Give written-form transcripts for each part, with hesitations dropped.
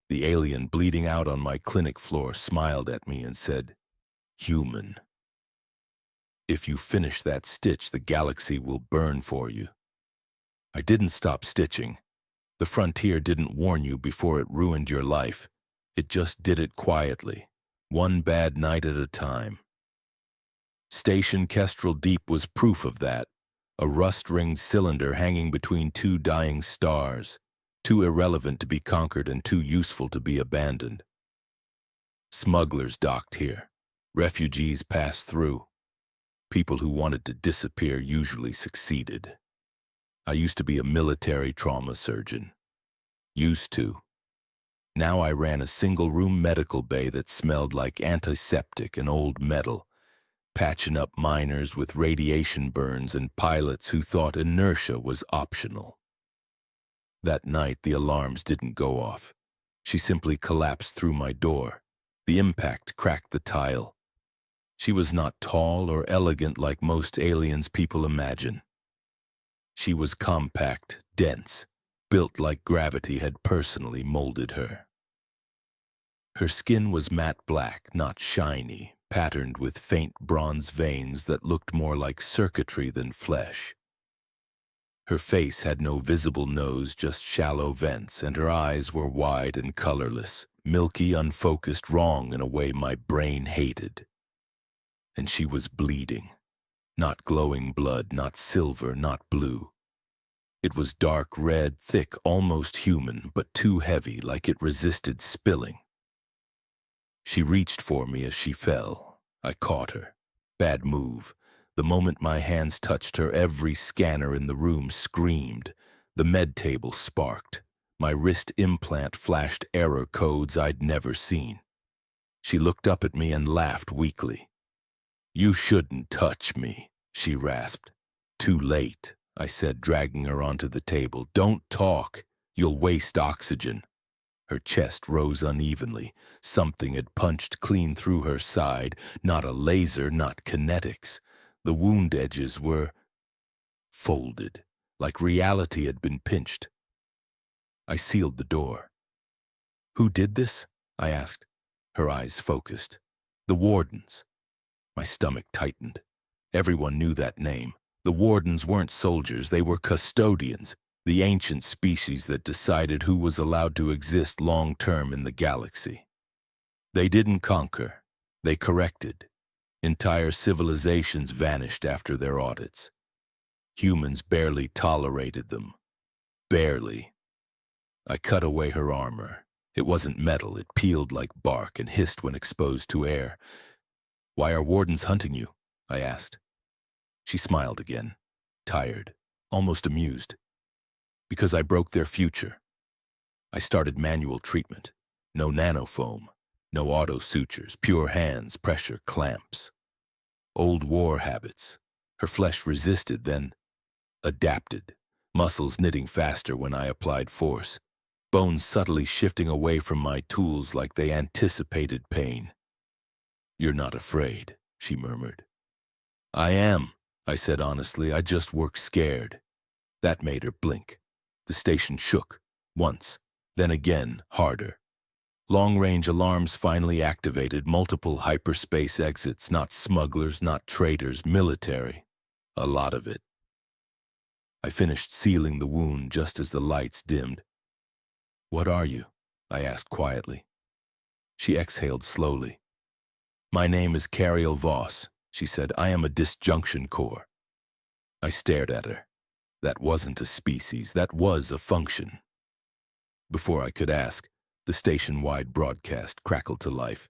The alien bleeding out on my clinic floor smiled at me and said, "Human. If you finish that stitch, the galaxy will burn for you." I didn't stop stitching. The frontier didn't warn you before it ruined your life. It just did it quietly, one bad night at a time. Station Kestrel Deep was proof of that, a rust-ringed cylinder hanging between two dying stars, too irrelevant to be conquered and too useful to be abandoned. Smugglers docked here. Refugees passed through. People who wanted to disappear usually succeeded. I used to be a military trauma surgeon. Used to. Now I ran a single-room medical bay that smelled like antiseptic and old metal, patching up miners with radiation burns and pilots who thought inertia was optional. That night, the alarms didn't go off. She simply collapsed through my door. The impact cracked the tile. She was not tall or elegant like most aliens people imagine. She was compact, dense, built like gravity had personally molded her. Her skin was matte black, not shiny, patterned with faint bronze veins that looked more like circuitry than flesh. Her face had no visible nose, just shallow vents, and her eyes were wide and colorless, milky, unfocused, wrong in a way my brain hated. And she was bleeding. Not glowing blood, not silver, not blue. It was dark red, thick, almost human, but too heavy, like it resisted spilling. She reached for me as she fell. I caught her. Bad move. The moment my hands touched her, every scanner in the room screamed. The med table sparked. My wrist implant flashed error codes I'd never seen. She looked up at me and laughed weakly. "You shouldn't touch me," she rasped. "Too late," I said, dragging her onto the table. "Don't talk. You'll waste oxygen." Her chest rose unevenly. Something had punched clean through her side. Not a laser, not kinetics. The wound edges were folded, like reality had been pinched. I sealed the door. "Who did this?" I asked. Her eyes focused. "The Wardens." My stomach tightened. Everyone knew that name. The Wardens weren't soldiers, they were custodians, the ancient species that decided who was allowed to exist long-term in the galaxy. They didn't conquer, they corrected. Entire civilizations vanished after their audits. Humans barely tolerated them. Barely. I cut away her armor. It wasn't metal, it peeled like bark and hissed when exposed to air. "Why are Wardens hunting you?" I asked. She smiled again, tired, almost amused. "Because I broke their future." I started manual treatment. No nanofoam, no auto sutures, pure hands, pressure, clamps. Old war habits. Her flesh resisted, then adapted. Muscles knitting faster when I applied force. Bones subtly shifting away from my tools like they anticipated pain. "You're not afraid," she murmured. "I am," I said honestly. "I just work scared." That made her blink. The station shook, once, then again, harder. Long-range alarms finally activated, multiple hyperspace exits, not smugglers, not traitors, military. A lot of it. I finished sealing the wound just as the lights dimmed. "What are you?" I asked quietly. She exhaled slowly. "My name is Cariel Voss," she said. "I am a disjunction core." I stared at her. That wasn't a species, that was a function. Before I could ask, the station-wide broadcast crackled to life.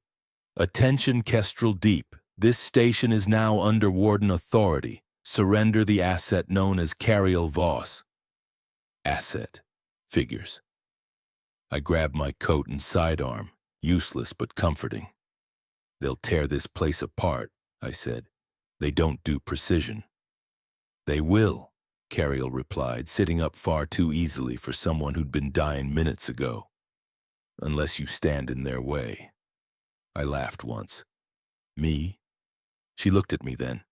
"Attention Kestrel Deep. This station is now under Warden authority. Surrender the asset known as Cariel Voss." Asset. Figures. I grabbed my coat and sidearm, useless but comforting. "They'll tear this place apart," I said. "They don't do precision." "They will," Cariel replied, sitting up far too easily for someone who'd been dying minutes ago. "Unless you stand in their way." I laughed once. "Me?" She looked at me then.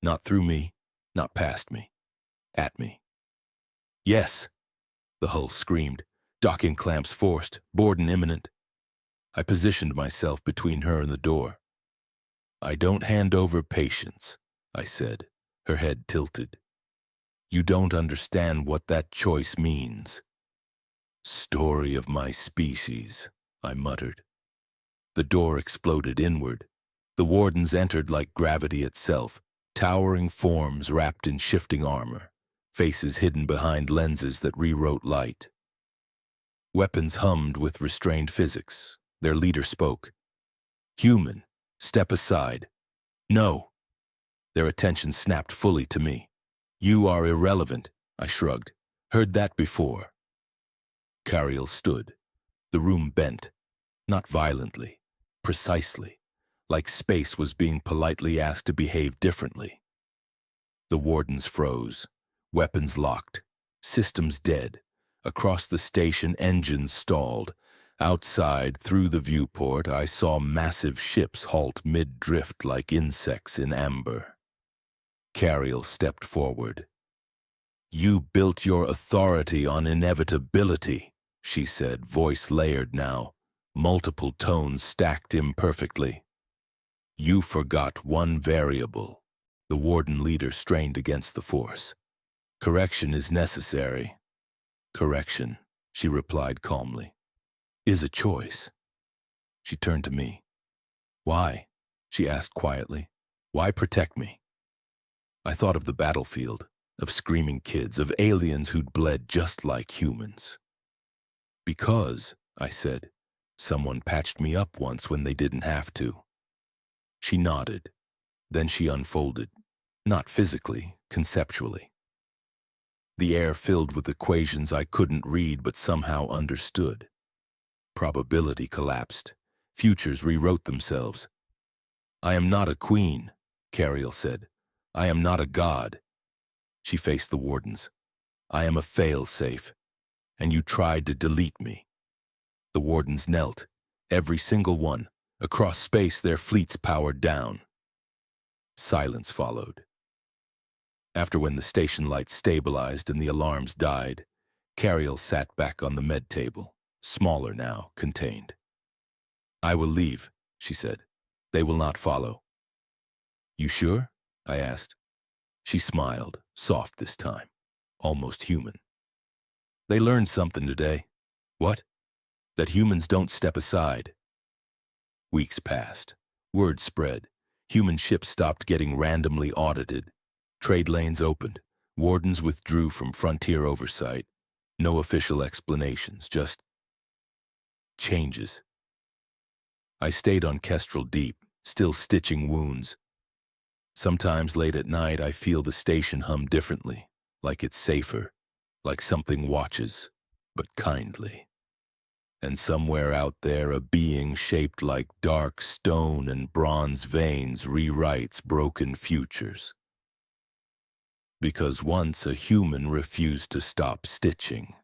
Not through me, not past me. At me. "Yes," the hull screamed. "Docking clamps forced, boarding imminent." I positioned myself between her and the door. "I don't hand over patience," I said, her head tilted. "You don't understand what that choice means." "Story of my species," I muttered. The door exploded inward. The wardens entered like gravity itself, towering forms wrapped in shifting armor, faces hidden behind lenses that rewrote light. Weapons hummed with restrained physics. Their leader spoke. "Human, step aside." "No." Their attention snapped fully to me. "You are irrelevant," I shrugged. "Heard that before." Cariel stood. The room bent, not violently, precisely, like space was being politely asked to behave differently. The wardens froze, weapons locked, systems dead. Across the station, engines stalled. Outside, through the viewport, I saw massive ships halt mid-drift like insects in amber. Cariel stepped forward. "You built your authority on inevitability," she said, voice layered now, multiple tones stacked imperfectly. "You forgot one variable." The warden leader strained against the force. "Correction is necessary." "Correction," she replied calmly, "is a choice." She turned to me. "Why?" she asked quietly. "Why protect me?" I thought of the battlefield, of screaming kids, of aliens who'd bled just like humans. "Because," I said, "someone patched me up once when they didn't have to." She nodded. Then she unfolded, not physically, conceptually. The air filled with equations I couldn't read but somehow understood. Probability collapsed. Futures rewrote themselves. "I am not a queen," Cariel said. "I am not a god." She faced the wardens. "I am a fail-safe, and you tried to delete me." The wardens knelt, every single one. Across space, their fleets powered down. Silence followed. After when the station lights stabilized and the alarms died, Cariel sat back on the med table, smaller now, contained. "I will leave," she said. "They will not follow." "You sure?" I asked. She smiled, soft this time, almost human. "They learned something today." "What?" "That humans don't step aside." Weeks passed. Word spread. Human ships stopped getting randomly audited. Trade lanes opened. Wardens withdrew from frontier oversight. No official explanations, just changes. I stayed on Kestrel Deep, still stitching wounds. Sometimes late at night I feel the station hum differently, like it's safer, like something watches, but kindly. And somewhere out there a being shaped like dark stone and bronze veins rewrites broken futures. Because once a human refused to stop stitching.